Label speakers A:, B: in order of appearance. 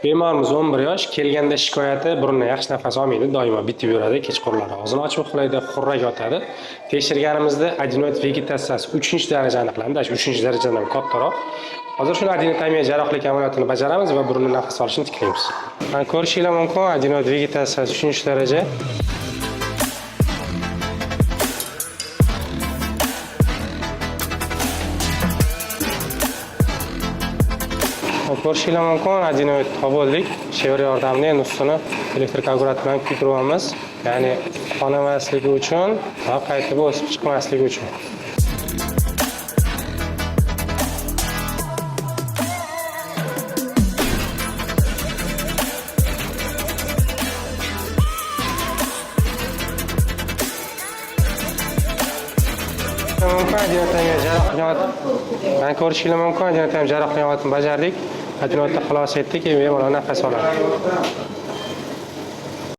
A: Bemorimiz 11 yosh, kelganda shikoyati burundan yaxshi nafas olmaydi, doimo bitib yuradi, kechqurunlari og'zini ochib uxlaydi, xurrak yotadi. Tekshirganimizda adenoid vegetatsiyasi 3-daraja aniqlandi, 3-darajadan ham kattaroq. Hozir shuni adenotomiya jarrohlik amaliyotini bajaramiz va burundan nafas olishni tiklaymiz. Ko'rishingiz mumkin, adenoid vegetatsiyasi 3-daraja. Ko'rishingiz mumkin, adenoid topoldik. Shevar yordamida endi ustini elektr koagulyator bilan kuydiramiz. Ya'ni qonamasligi uchun va qaytib o'sib chiqmasligi uchun. Ko'rishingiz mumkin, adenotomiya jarrohlik amaliyotini bajardik. Adenoidni xulosa etdik, bemor nafas oladi.